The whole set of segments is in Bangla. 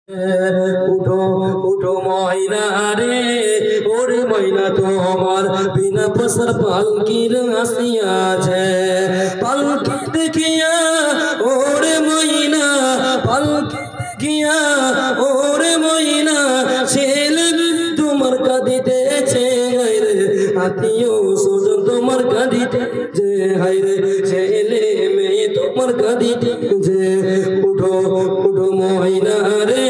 উঠো উঠো ময়না রে, ওরে ময়না তোমার বিনা পসার পালকির আসিয়াছে। পালকি দেখিয়া ওরে ময়না, পালকি দেখিয়া ওরে ময়না, ছেলে তোমার কাঁদিতেছে রে, আত্মীয় স্বজন তোমার কাঁদিতেছে হায়রে, ছেলে মেয়ে তোমার কাঁদিতেছে। উঠো উঠো ময়না রে,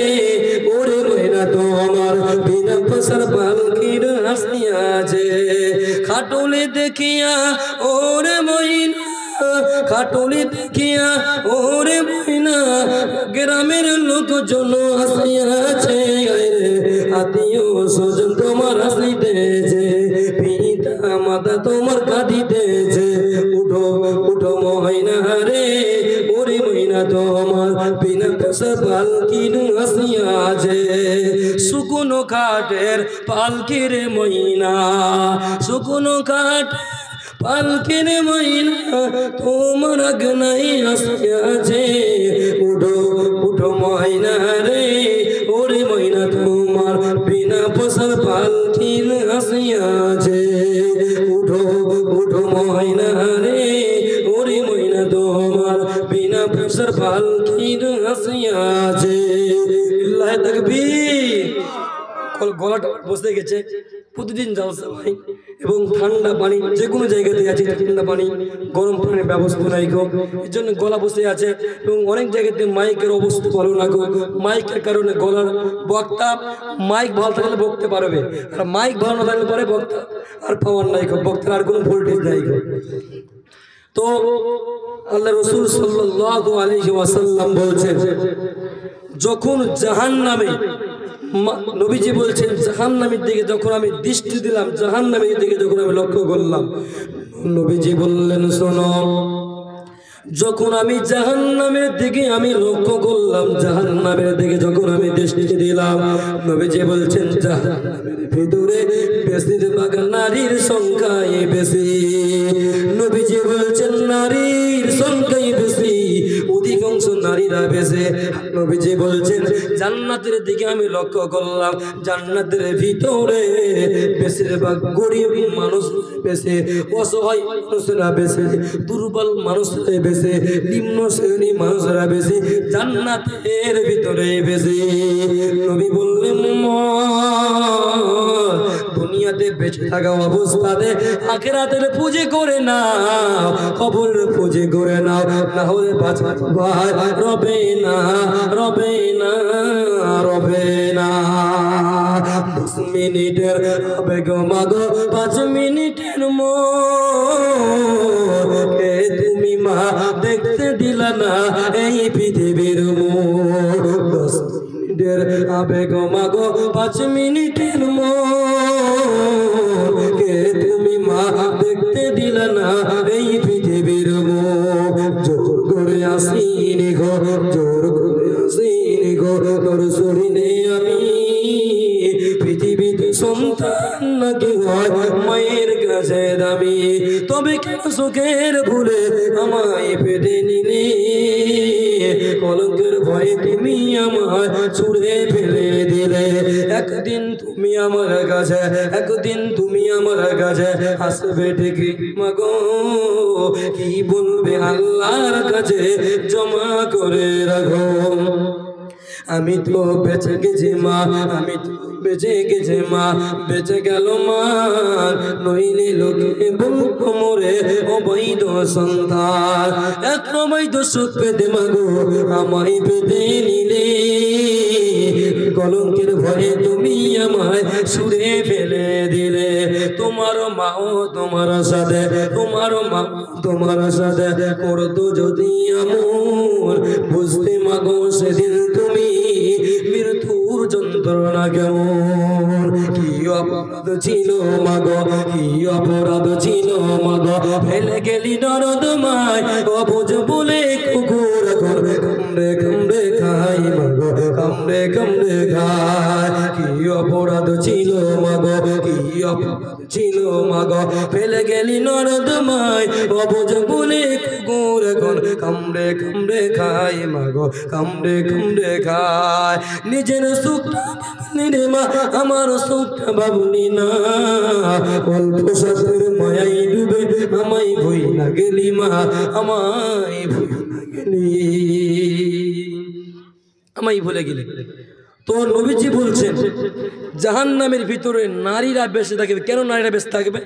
ওরে ময়না তোমার বিনা পসার পালকির আসিয়াছে। খাটুলি দেখিয়া ওরে ময়না, খাটুলি দেখিয়া ওরে ময়না, গ্রামের লোকজন আসিয়াছে, আত্মীয় স্বজন তোমার আসিতেছে, পিতা মাতা তোমার কাঁদিতেছে। উঠো উঠো ময়না রে, ওরে ময়না তোমার বিনা পসার পালকির আসিয়াছে। শুকনো কাঠের পালকির ময়না, শুকনো কাঠ পালকির ময়না, তোমার আগনাই আসিয়াছে। উঠো উঠো ময়না রে, ওরে ময়না তোমার বিনা পসার পালকির আসিয়াছে। উঠো উঠো ময়না রে, ওরে ময়না তোমার বিনা পসার পালকির আসিয়াছে। আল্লাহু তাকবীর। গলাটা বসে গেছে, প্রতিদিন জলসা ভাই, এবং ঠান্ডা পানি যে কোনো জায়গাতে আছে, ঠান্ডা পানি গরম পানির ব্যবস্থা নাই গো, এর জন্য গলা বসে আছে। এবং অনেক জায়গাতে মাইকের অবস্থা ভালো না গো, মাইকের কারণে গলার বক্তা, মাইক ভালো থাকলে বকতে পারবে, আর মাইক ভালো না থাকলে পরে বক্তা আর পাওয়ার নাই গো, বক্তার আর কোনো ভোল্টেজ নাই গো। তো আল্লাহ রাসূল সাল্লাল্লাহু আলাইহি ওয়াসাল্লাম বলছেন, যখন জাহান্নামে, নবীজি বলছেন জাহান্নামের দিকে যখন আমি দৃষ্টি দিলাম, জাহান্নামের দিকে যখন আমি লক্ষ্য করলাম, নবীজি বললেন শোনো, যখন আমি জাহান্নামের দিকে আমি লক্ষ্য করলাম, জাহান্নামের দিকে যখন আমি দৃষ্টি দিলাম, নবীজি বলছেন জাহান্নামের ভিতরে বেশিরভাগ নারীর সংখ্যাই বেশি। নবীজি বলছেন নারীর সংখ্যাই বেশি, অধিকাংশ নারীরা বেশি। নবীজি বলছেন জান্নাতের দিকে আমি লক্ষ্য করলাম, জান্নাতের ভিতরে বেশিরভাগ গরিব মানুষ বেশি, অসহায় মানুষরা বেশি, দুর্বল মানুষরা বেশি, নিম্ন শ্রেণী মানুষরা বেশি, জান্নাতের ভিতরে বেশি। নবী বললেন দুনিয়াতে বেঁচে থাকা অবস্থাতে আখিরাতের পুজো করে নাও, কবরের পুজো করে নাও, না হলে বাঁচবার রবে না, রবে না, রবে না। 10 মিনিটের হবে গো মাগো, 5 মিনিটের মোকে তুমি মা দেখতে দিলা না এই পৃথিবীর মোড়। 10 মিনিটের হবে গো মাগো, 5 মিনিটের মোকে তুমি মা দেখতে দিলা না এই পৃথিবীর মোড়। জোর করে আসিনি গো, জোর করে আসিনি গো, তোর শরীরে আমি পৃথিবীতে সন্তান নাকি হয় মায়ের কাছে দামি, তবে কেন সুখের ভুলে আমায় পেটে নিলে, কলঙ্কের ভয়ে তুমি আমায় ছুঁড়ে ফেলে দিলে। একদিন তুমি আমার কাছে, একদিন তুমি আমার কাছে আসবে ঠিকই মাগো, কি বলবে আল্লাহর কাছে জমা করে রাখো। আমি তো বেঁচে গেছি মা, আমি তো বেঁচে গেছে মা, বেঁচে গেল মা, নইলে লোকে বলবো মোরে অবৈধ সন্তান। এক অবৈধ সুখ পেতে মাগো আমায় পেতে নিলে, কলঙ্কের ভয়ে তুমি আমায় ছুঁড়ে ফেলে দিলে। তোমার মাও তোমার সাথে, তোমার মা তোমার সাথে করতো যদি আমর, বুঝতে মাগো সেদিন তুমি মৃত্যুর যন্ত্রণা কেমন। কি অপরাধ ছিল মাগো, কি অপরাধ ছিল মাগো, ফেলে গেলি নরদমায় অবুঝ বলে কুকুর এখন কামড়ে কামড়ে খাই মাগো কামড়ে কামড়ে খাই কি অপরাধ ছিল মাগো কি অপরাধ ছিল মাগো ফেলে গেলি নরদমায় অবুঝ বলে কুকুর এখন কামড়ে কামড়ে খাই মাগো কামড়ে কামড়ে খাই নিজের সুখটা ভাবলি রে মা আমার সুখটা ভাবলি না অল্প সাথের মায়াই ডুবে আমায় ভুই না গেলি মা আমায় ভুই না গেলি আমায় ভুলে গেলি তো নবীজি বলছেন জাহান্নামের ভিতরে নারীরা বেঁচে থাকবে কেন নারীরা বেঁচে থাকবে